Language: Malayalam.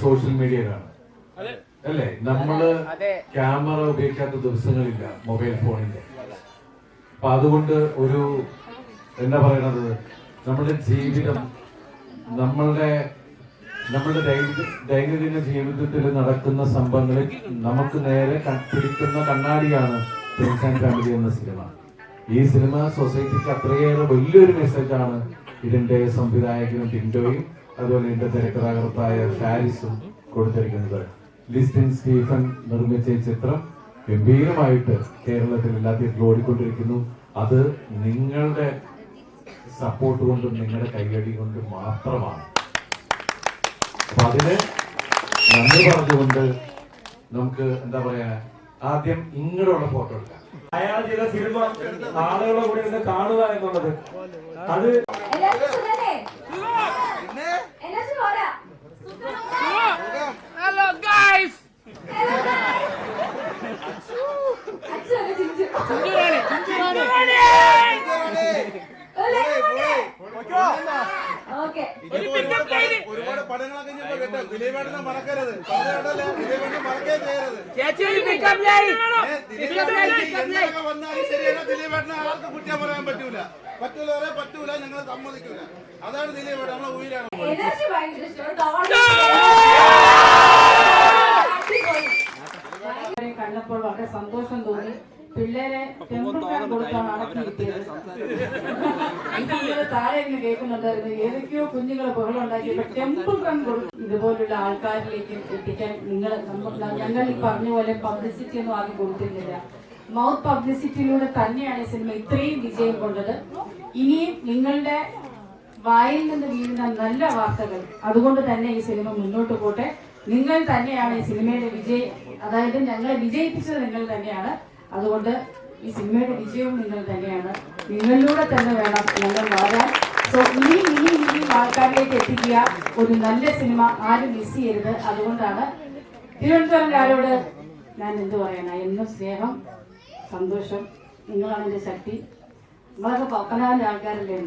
സോഷ്യൽ മീഡിയയിലാണ് അല്ലേ? നമ്മള് ക്യാമറ ഉപയോഗിക്കാത്ത ദിവസങ്ങളില്ല മൊബൈൽ ഫോണിന്റെ. അപ്പൊ അതുകൊണ്ട് ഒരു എന്താ പറയണത്, നമ്മുടെ ജീവിതം, നമ്മളുടെ ദൈനംദിന ജീവിതത്തിൽ നടക്കുന്ന സംഭവങ്ങളിൽ നമുക്ക് നേരെ പിടിക്കുന്ന കണ്ണാടിയാണ് പ്രിൻസ് ആൻഡ് ഫാമിലി എന്ന സിനിമ. ഈ സിനിമ സൊസൈറ്റിക്ക് അത്രയേറെ വലിയൊരു മെസ്സേജാണ് ഇതിന്റെ സംവിധായകനും ടിൻഡോയും അതുപോലെ ഇതിന്റെ തിരക്കഥാകൃത്തായ ഹാരിസും കൊടുത്തിരിക്കുന്നത്. ലിസ്റ്റിൻ സ്റ്റീഫൻ നിർമ്മിച്ച ഈ ചിത്രം ഗംഭീരമായിട്ട് കേരളത്തിൽ എല്ലാ തിയേറ്ററിലും ഓടിക്കൊണ്ടിരിക്കുന്നു. അത് നിങ്ങളുടെ സപ്പോർട്ട് കൊണ്ടും നിങ്ങളുടെ കൈയടി കൊണ്ടും മാത്രമാണ്. അപ്പൊ അതിന് നന്ദി പറഞ്ഞുകൊണ്ട് നമുക്ക് എന്താ പറയാ, ആദ്യം ഇങ്ങനെയുള്ള ഫോട്ടോ എടുക്കാം. അയാൾ ചെയ്ത സിനിമ ആളുകളെ കൂടെ ഇരുന്ന് കാണുക എന്നുള്ളത് അത് Hello guys. ഒരുപാട് പടങ്ങളൊക്കെ ദിലീപേട്ടനെ മറക്കരുത്. വന്നാലും ശരിയല്ല, ദിലീപേട്ടനെ ആർക്കും കുറ്റം പറയാൻ പറ്റൂല. പറ്റൂല, ഞങ്ങൾ സമ്മതിക്കൂല. അതാണ് ദിലീപേട്ടൻ, നമ്മളെ ഉയരാണ്. കണ്ടപ്പോൾ വളരെ സന്തോഷം തോന്നി. പിള്ളേരെ ടെമ്പിൾ ഫാൻ കൊടുത്താണ് അടക്കിയിരുത്തിയത്. താഴെ ഇങ്ങനെ കേൾക്കുന്നുണ്ടായിരുന്നു, ഏതൊക്കെയോ കുഞ്ഞുങ്ങളെ ബഹളം ഉണ്ടാക്കിയപ്പോ ടെമ്പിൾ ഫാൻ കൊടുത്തു. ഇതുപോലുള്ള ആൾക്കാരിലേക്ക് എത്തിക്കാൻ ഞങ്ങൾ ഈ പറഞ്ഞ പോലെ പബ്ലിസിറ്റി ഒന്നും ആദ്യം കൊടുത്തിരുന്നില്ല. മൗത്ത് പബ്ലിസിറ്റിയിലൂടെ തന്നെയാണ് ഈ സിനിമ ഇത്രയും വിജയം കൊണ്ടത്. ഇനിയും നിങ്ങളുടെ വായിൽ നിന്ന് വീഴുന്ന നല്ല വാർത്തകൾ അതുകൊണ്ട് തന്നെ ഈ സിനിമ മുന്നോട്ട് പോട്ടെ. നിങ്ങൾ തന്നെയാണ് ഈ സിനിമയുടെ വിജയം, അതായത് ഞങ്ങളെ വിജയിപ്പിച്ചത് നിങ്ങൾ തന്നെയാണ്. അതുകൊണ്ട് ഈ സിനിമയുടെ വിജയവും നിങ്ങൾ തന്നെയാണ്. നിങ്ങളിലൂടെ തന്നെ വേണം ഞങ്ങൾ വളരാൻ. സോ ഇനിയും ആൾക്കാരിലേക്ക് എത്തിക്കുക. ഒരു നല്ല സിനിമ ആരും മിസ് ചെയ്യരുത്. അതുകൊണ്ടാണ് തിരുവനന്തപുരംകാരോട് ഞാൻ എന്ത് പറയാനാ, എന്നും സ്നേഹം, സന്തോഷം. നിങ്ങളാണ് എന്റെ ശക്തി. നമ്മളൊക്കെ പപ്പനാവിന്റെ ആൾക്കാരല്ലേ.